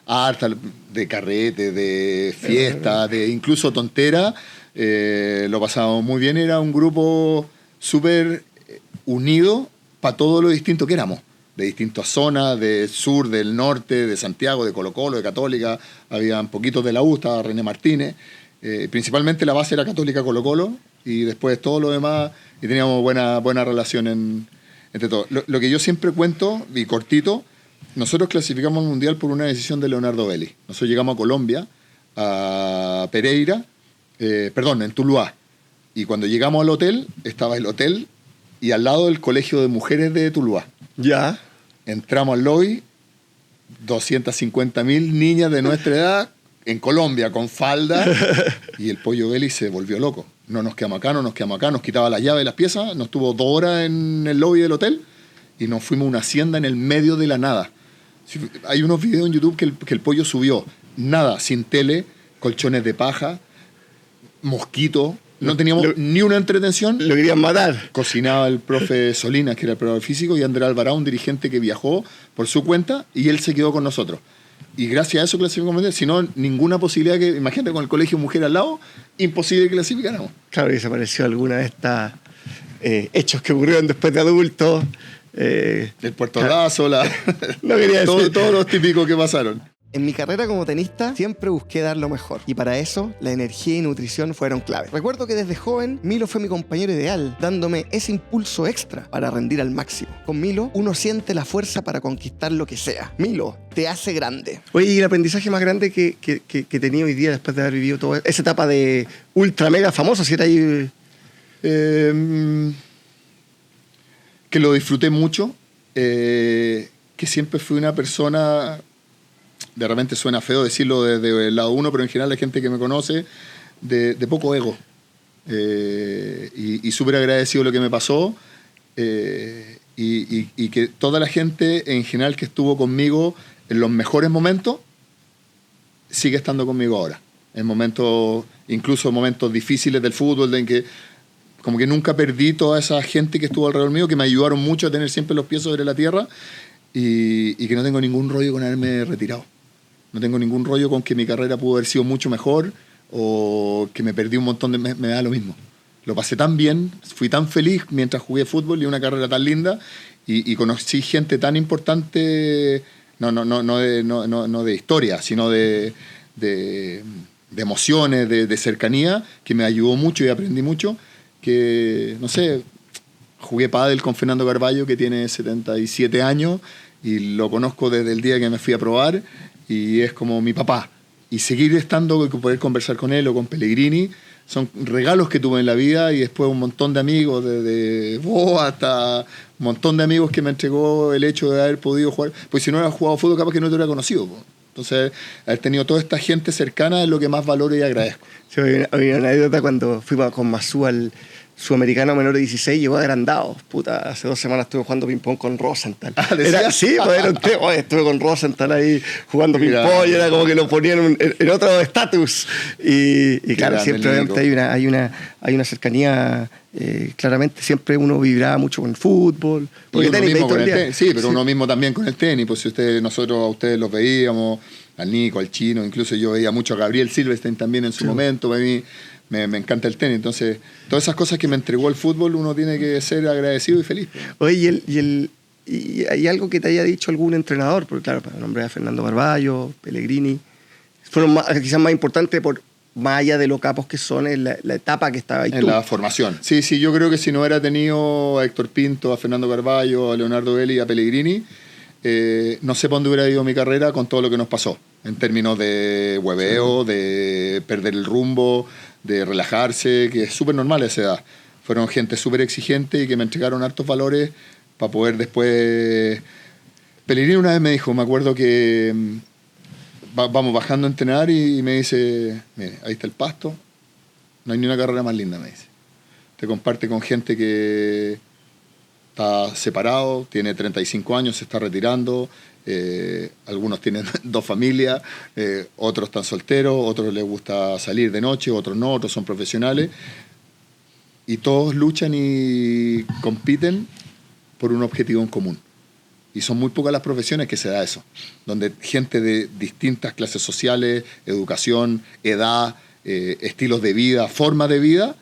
hartas de carrete, de fiesta, de incluso tontera. Lo pasamos muy bien. Era un grupo súper unido para todo lo distinto que éramos. De distintas zonas, del sur, del norte, de Santiago, de Colo-Colo, de Católica. Habían poquitos de la U, estaba René Martínez. Principalmente la base era Católica Colo-Colo y después todo lo demás, y teníamos buena relación entre todos. Lo que yo siempre cuento, y cortito, nosotros clasificamos al Mundial por una decisión de Leonardo Vélez. Nosotros llegamos a Colombia, a Pereira, en Tuluá, y cuando llegamos al hotel, estaba el hotel y al lado el Colegio de Mujeres de Tuluá. Ya. Entramos al lobby, 250.000 niñas de nuestra edad, en Colombia, con falda, y el Pollo Vélez se volvió loco. No nos quedamos acá, nos quitaba las llaves de las piezas, nos tuvo 2 horas en el lobby del hotel, y nos fuimos a una hacienda en el medio de la nada. Hay unos videos en YouTube que el Pollo subió. Nada, sin tele, colchones de paja, mosquitos, no teníamos ni una entretención. Lo querían matar. Cocinaba el profe Solinas, que era el preparador físico, y Andrés Alvarado, un dirigente que viajó por su cuenta, y él se quedó con nosotros. Y gracias a eso clasificamos, si no, ninguna posibilidad que, imagínate, con el colegio mujer al lado, imposible que clasificáramos. Claro, y desapareció alguna de estas hechos que ocurrieron después de adultos. El puertodazo, no quería decir. Todos los típicos que pasaron. En mi carrera como tenista siempre busqué dar lo mejor, y para eso la energía y nutrición fueron clave. Recuerdo que desde joven Milo fue mi compañero ideal, dándome ese impulso extra para rendir al máximo. Con Milo uno siente la fuerza para conquistar lo que sea. Milo te hace grande. Oye, ¿y el aprendizaje más grande que tenía hoy día después de haber vivido toda esa etapa de ultra mega famoso? Si era ahí... que lo disfruté mucho, que siempre fui una persona... De repente suena feo decirlo desde el lado uno, pero en general la gente que me conoce, de poco ego. Y súper agradecido de lo que me pasó. Y que toda la gente en general que estuvo conmigo en los mejores momentos, sigue estando conmigo ahora. En momentos, incluso momentos difíciles del fútbol, en que como que nunca perdí toda esa gente que estuvo alrededor mío, que me ayudaron mucho a tener siempre los pies sobre la tierra, y que no tengo ningún rollo con haberme retirado. No tengo ningún rollo con que mi carrera pudo haber sido mucho mejor o que me perdí un montón de... Me da lo mismo. Lo pasé tan bien, fui tan feliz mientras jugué fútbol y una carrera tan linda, y conocí gente tan importante, no de historia, sino de emociones, de cercanía, que me ayudó mucho y aprendí mucho, que, no sé, jugué pádel con Fernando Carballo, que tiene 77 años, y lo conozco desde el día que me fui a probar, y es como mi papá. Y seguir estando, poder conversar con él o con Pellegrini, son regalos que tuve en la vida, y después un montón de amigos, desde vos hasta un montón de amigos que me entregó el hecho de haber podido jugar. Pues si no hubiera jugado fútbol, capaz que no te hubiera conocido, po. Entonces, haber tenido toda esta gente cercana es lo que más valoro y agradezco. Sí, había una anécdota cuando fui con Masú al Sudamericano menor de 16, llegó agrandado. Puta, hace 2 semanas estuve jugando ping-pong con Rosenthal. Sí, pues era un tema. Estuve con Rosenthal ahí jugando ping-pong, y era como que lo ponían en otro estatus. Y claro, siempre obviamente hay una cercanía. Claramente siempre uno vibraba mucho con el fútbol. Porque uno mismo con el tenis. Sí, pero uno mismo también con el tenis. Pues si nosotros a ustedes los veíamos, al Nico, al Chino, incluso yo veía mucho a Gabriel Silverstein también en su momento. Para mí me encanta el tenis. Entonces, todas esas cosas que me entregó el fútbol, uno tiene que ser agradecido y feliz. Oye, y hay algo que te haya dicho algún entrenador, porque claro, nombré a Fernando Carvalho, Pellegrini, fueron quizás más importantes más allá de lo capos que son en la etapa que estaba ahí en la formación. Sí, yo creo que si no hubiera tenido a Héctor Pinto, a Fernando Carvalho, a Leonardo Belli y a Pellegrini, no sé para dónde hubiera ido mi carrera con todo lo que nos pasó, en términos de hueveo, de perder el rumbo, de relajarse, que es súper normal a esa edad. Fueron gente súper exigente y que me entregaron hartos valores para poder después... Pellegrini una vez me dijo, me acuerdo que vamos bajando a entrenar y me dice, mire, ahí está el pasto, no hay ni una carrera más linda, me dice. Te comparte con gente que está separado, tiene 35 años, se está retirando, algunos tienen 2 familias, otros están solteros, otros les gusta salir de noche, otros no, otros son profesionales, y todos luchan y compiten por un objetivo en común. Y son muy pocas las profesiones que se da eso, donde gente de distintas clases sociales, educación, edad, estilos de vida, forma de vida,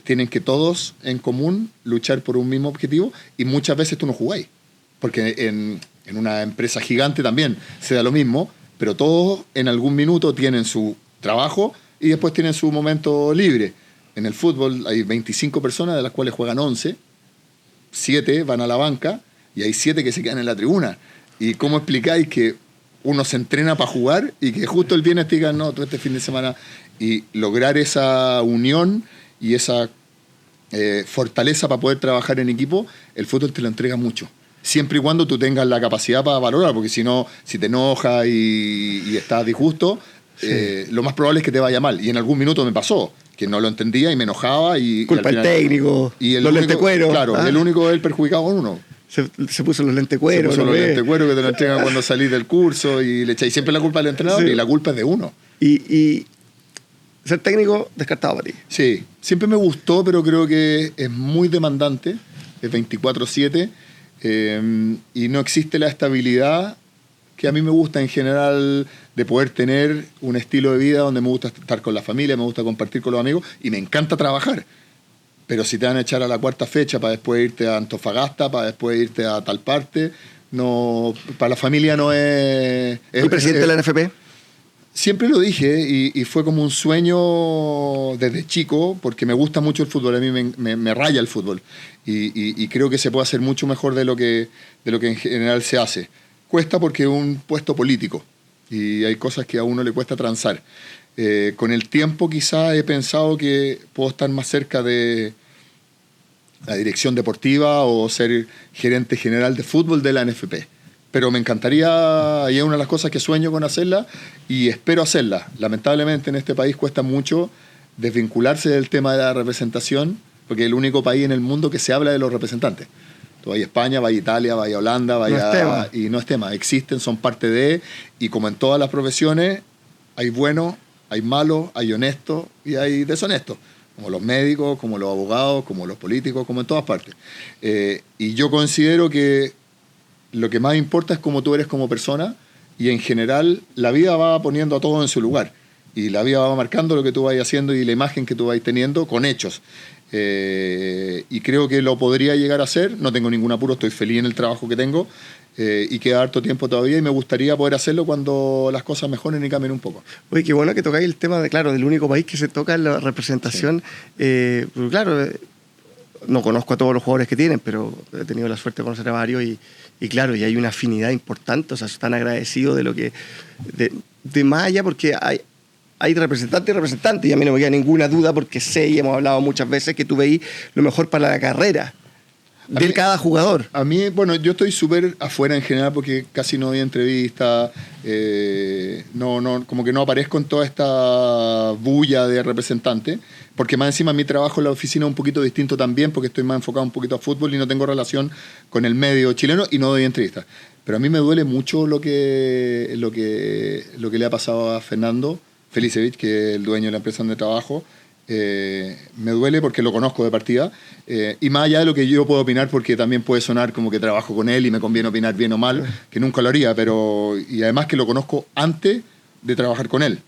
tienen que todos en común luchar por un mismo objetivo, y muchas veces tú no jugáis. Porque en una empresa gigante también se da lo mismo, pero todos en algún minuto tienen su trabajo y después tienen su momento libre. En el fútbol hay 25 personas, de las cuales juegan 11, 7 van a la banca, y hay 7 que se quedan en la tribuna. ¿Y cómo explicáis que uno se entrena para jugar y que justo el viernes te digan, no, tú este fin de semana? Y lograr esa unión y esa fortaleza para poder trabajar en equipo, el fútbol te lo entrega mucho. Siempre y cuando tú tengas la capacidad para valorar, porque si no, si te enojas y estás disgusto, lo más probable es que te vaya mal. Y en algún minuto me pasó, que no lo entendía y me enojaba. Culpa del técnico, los lentecueros. Claro, el único es el perjudicado en uno. Se puso los lentecueros. Se puso los lentecueros que te lo entregan cuando salís del curso y le echáis siempre la culpa al entrenador, y la culpa es de uno. Y ser técnico, descartado para ti. Sí, siempre me gustó, pero creo que es muy demandante, es 24/7, y no existe la estabilidad que a mí me gusta en general, de poder tener un estilo de vida donde me gusta estar con la familia, me gusta compartir con los amigos y me encanta trabajar. Pero si te van a echar a la 4ª fecha para después irte a Antofagasta, para después irte a tal parte, no, para la familia no es... ¿El presidente de la NFP? Siempre lo dije, y fue como un sueño desde chico, porque me gusta mucho el fútbol, a mí me raya el fútbol, y creo que se puede hacer mucho mejor de lo que en general se hace. Cuesta porque es un puesto político, y hay cosas que a uno le cuesta transar. Con el tiempo quizás he pensado que puedo estar más cerca de la dirección deportiva o ser gerente general de fútbol de la NFP. Pero me encantaría, y es una de las cosas que sueño con hacerla y espero hacerla. Lamentablemente en este país cuesta mucho desvincularse del tema de la representación, porque es el único país en el mundo que se habla de los representantes. Tú vas a España, vas a Italia, vas a Holanda, vas a... Y no es tema, existen, son parte de, y como en todas las profesiones, hay buenos, hay malos, hay honestos y hay deshonestos, como los médicos, como los abogados, como los políticos, como en todas partes. Y yo considero que lo que más importa es cómo tú eres como persona, y en general la vida va poniendo a todo en su lugar, y la vida va marcando lo que tú vas haciendo y la imagen que tú vas teniendo con hechos. Y creo que lo podría llegar a hacer, no tengo ningún apuro, estoy feliz en el trabajo que tengo, y queda harto tiempo todavía, y me gustaría poder hacerlo cuando las cosas mejoren y cambien un poco. Oye, qué bueno que tocáis el tema del único país que se toca en la representación. Sí. Claro, no conozco a todos los jugadores que tienen, pero he tenido la suerte de conocer a varios, y claro, y hay una afinidad importante, o sea, están agradecidos de lo que... de más allá, porque hay representante y representante, y a mí no me queda ninguna duda porque sé y hemos hablado muchas veces que tú veis lo mejor para la carrera de cada jugador. A mí, bueno, yo estoy súper afuera en general porque casi no doy entrevistas, como que no aparezco en toda esta bulla de representante, porque más encima mi trabajo en la oficina es un poquito distinto también, porque estoy más enfocado un poquito a fútbol y no tengo relación con el medio chileno y no doy entrevistas. Pero a mí me duele mucho lo que le ha pasado a Fernando Felicevich, que es el dueño de la empresa donde trabajo. Me duele porque lo conozco de partida, y más allá de lo que yo puedo opinar, porque también puede sonar como que trabajo con él y me conviene opinar bien o mal, que nunca lo haría, y además que lo conozco antes de trabajar con él.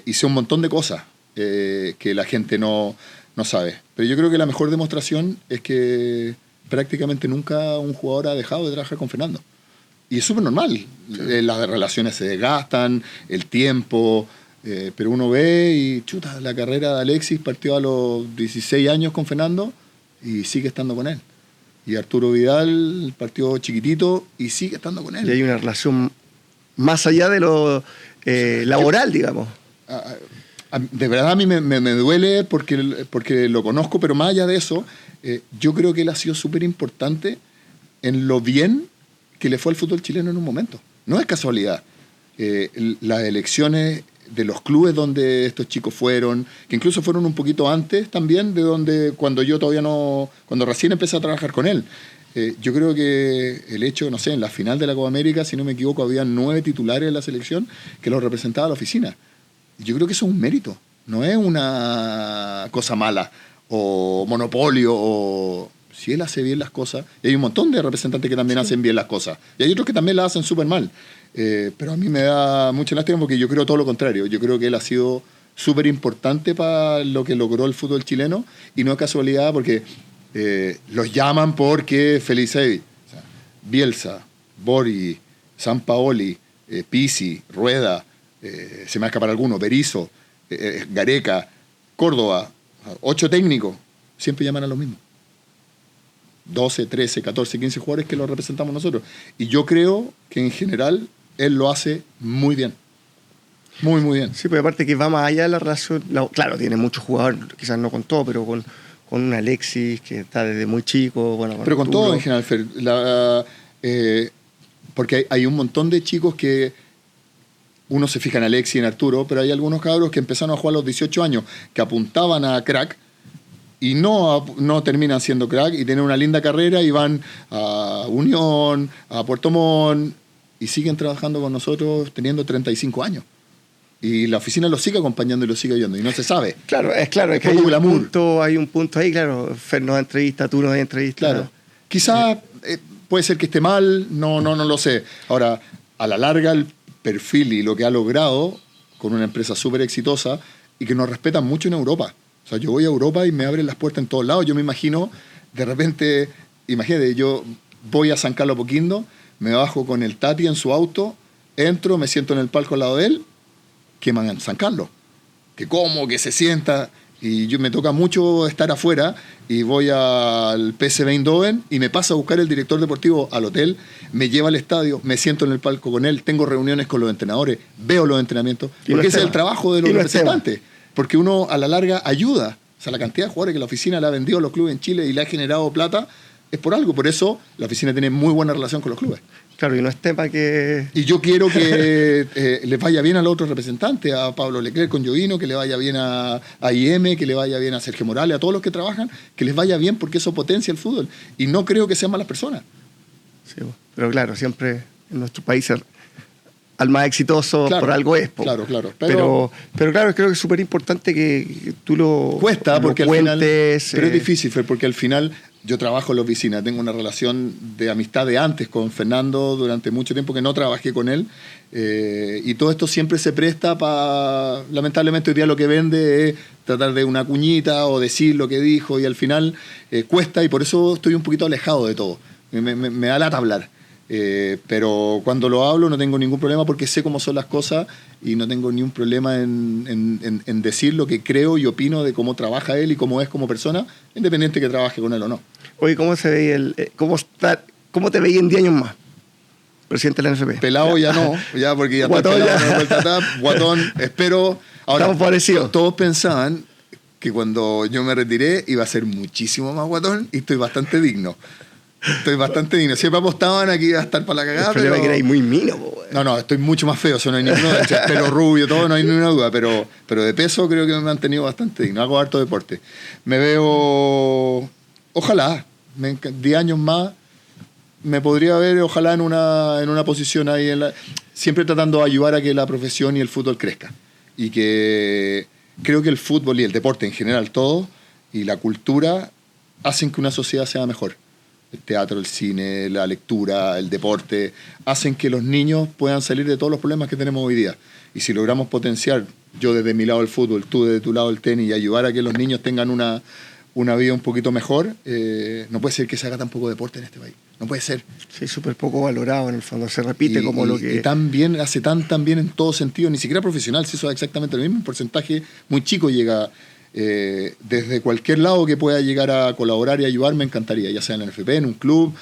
Hice un montón de cosas que la gente no sabe, pero yo creo que la mejor demostración es que prácticamente nunca un jugador ha dejado de trabajar con Fernando, y es súper normal. Sí. Las relaciones se desgastan, el tiempo, pero uno ve y chuta, la carrera de Alexis partió a los 16 años con Fernando y sigue estando con él. Y Arturo Vidal partió chiquitito y sigue estando con él. Y hay una relación más allá de lo laboral, digamos. De verdad a mí me duele porque lo conozco, pero más allá de eso, yo creo que él ha sido súper importante en lo bien que le fue al fútbol chileno en un momento. No es casualidad. Las elecciones de los clubes donde estos chicos fueron, que incluso fueron un poquito antes también de donde, cuando yo todavía no, cuando recién empecé a trabajar con él. Yo creo que el hecho, no sé, en la final de la Copa América, si no me equivoco, había 9 titulares en la selección que los representaba la oficina. Yo creo que eso es un mérito, no es una cosa mala o monopolio, o si él hace bien las cosas, y hay un montón de representantes que también hacen bien las cosas, y hay otros que también las hacen súper mal. Pero a mí me da mucha lástima porque yo creo todo lo contrario. Yo creo que él ha sido súper importante para lo que logró el fútbol chileno, y no es casualidad porque los llaman porque Felicevich, o sea, Bielsa, Borghi, Sampaoli, Pizzi, Rueda, se me va a escapar alguno, Berizzo, Gareca, Córdoba, 8 técnicos, siempre llaman a los mismos. 12, 13, 14, 15 jugadores que lo representamos nosotros. Y yo creo que en general él lo hace muy bien. Muy, muy bien. Sí, pero aparte que va más allá de la relación. Claro, tiene muchos jugadores, quizás no con todo, pero con un Alexis que está desde muy chico. Bueno, pero con todo en general, Fer. Porque hay un montón de chicos que uno se fija en Alexis y en Arturo, pero hay algunos cabros que empezaron a jugar a los 18 años, que apuntaban a crack, y no terminan siendo crack y tienen una linda carrera y van a Unión, a Puerto Montt y siguen trabajando con nosotros teniendo 35 años. Y la oficina los sigue acompañando y los sigue oyendo y no se sabe. Claro, es que hay un punto ahí, claro. Fer no da entrevista, tú no das entrevista. Claro. Quizás puede ser que esté mal, no lo sé. Ahora, a la larga, el perfil y lo que ha logrado con una empresa súper exitosa y que nos respetan mucho en Europa. O sea, yo voy a Europa y me abren las puertas en todos lados. Yo me imagino, de repente, imagínate, yo voy a San Carlos Apoquindo, me bajo con el Tati en su auto, entro, me siento en el palco al lado de él, queman en San Carlos. Que como, que se sienta. Y yo me toca mucho estar afuera y voy al PSV Eindhoven y me pasa a buscar el director deportivo al hotel, me lleva al estadio, me siento en el palco con él, tengo reuniones con los entrenadores, veo los entrenamientos, porque ese es el trabajo de los representantes. Porque uno a la larga ayuda. O sea, la cantidad de jugadores que la oficina le ha vendido a los clubes en Chile y le ha generado plata es por algo. Por eso la oficina tiene muy buena relación con los clubes. Claro, y no es tema que... Y yo quiero que les vaya bien a los otros representantes, a Pablo Leclerc con Jovino, que le vaya bien a IM, que le vaya bien a Sergio Morales, a todos los que trabajan, que les vaya bien porque eso potencia el fútbol. Y no creo que sean malas personas. Sí, pero claro, siempre en nuestro país al más exitoso, claro, por algo es. Claro. Pero claro, creo que es súper importante que tú lo cuesta, porque cuentes. Al final, pero es difícil, porque al final yo trabajo en la oficina, tengo una relación de amistad de antes con Fernando durante mucho tiempo que no trabajé con él, y todo esto siempre se presta para, lamentablemente hoy día lo que vende es tratar de una cuñita o decir lo que dijo, y al final cuesta, y por eso estoy un poquito alejado de todo. Me da lata hablar. Pero cuando lo hablo no tengo ningún problema porque sé cómo son las cosas y no tengo ningún problema en decir lo que creo y opino de cómo trabaja él y cómo es como persona, independiente que trabaje con él o no. Oye, ¿cómo se ve cómo te veis en 10 años más? Presidente de la NFP. Pelado ya no, ya porque ya Guatón, estoy pelado, guatón, espero Ahora, estamos parecidos. todos pensaban que cuando yo me retiré iba a ser muchísimo más guatón y estoy bastante digno. Siempre apostaban aquí iba a estar para la cagada. El problema es que erais muy mino, po, weón. No, estoy mucho más feo, eso no hay ninguna duda. El pelo rubio, todo, no hay ninguna duda. Pero de peso creo que me he mantenido bastante digno. Hago harto deporte. Me veo... Ojalá, 10 años más, me podría ver, ojalá, en una posición ahí, siempre tratando de ayudar a que la profesión y el fútbol crezca. Y que creo que el fútbol y el deporte en general, todo, y la cultura, hacen que una sociedad sea mejor. El teatro, el cine, la lectura, el deporte, hacen que los niños puedan salir de todos los problemas que tenemos hoy día. Y si logramos potenciar, yo desde mi lado el fútbol, tú desde tu lado el tenis, y ayudar a que los niños tengan una vida un poquito mejor, no puede ser que se haga tan poco deporte en este país. No puede ser. Sí, súper poco valorado en el fondo. Se repite como lo que... Y tan bien, hace tan bien en todo sentido, ni siquiera profesional, si eso es exactamente lo mismo, un porcentaje muy chico llega... desde cualquier lado que pueda llegar a colaborar y ayudar me encantaría, ya sea en la NFP, en un club,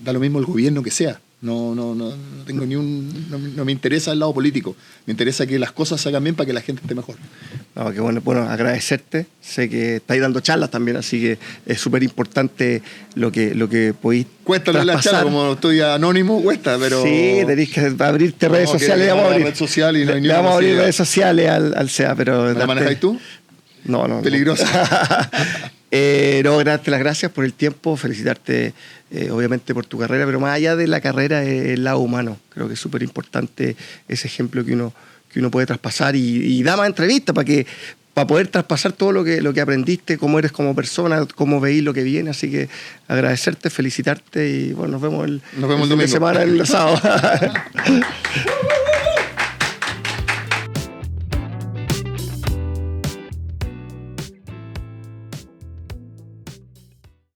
da lo mismo el gobierno que sea. No tengo no me interesa el lado político, me interesa que las cosas se hagan bien para que la gente esté mejor. No, que bueno, agradecerte. Sé que estáis dando charlas también, así que es súper importante lo que podéis cuesta la charla, como estoy anónimo, cuesta, pero... Sí, tenéis que abrirte redes sociales. Le vamos a abrir redes sociales al SEA, pero... ¿La manejáis tú? No. Peligrosa. Darte las gracias por el tiempo, felicitarte obviamente por tu carrera, pero más allá de la carrera, el lado humano. Creo que es súper importante ese ejemplo que uno puede traspasar y da más entrevistas para poder traspasar todo lo que aprendiste, cómo eres como persona, cómo veís lo que viene. Así que agradecerte, felicitarte y bueno, nos vemos el fin de semana, el sábado.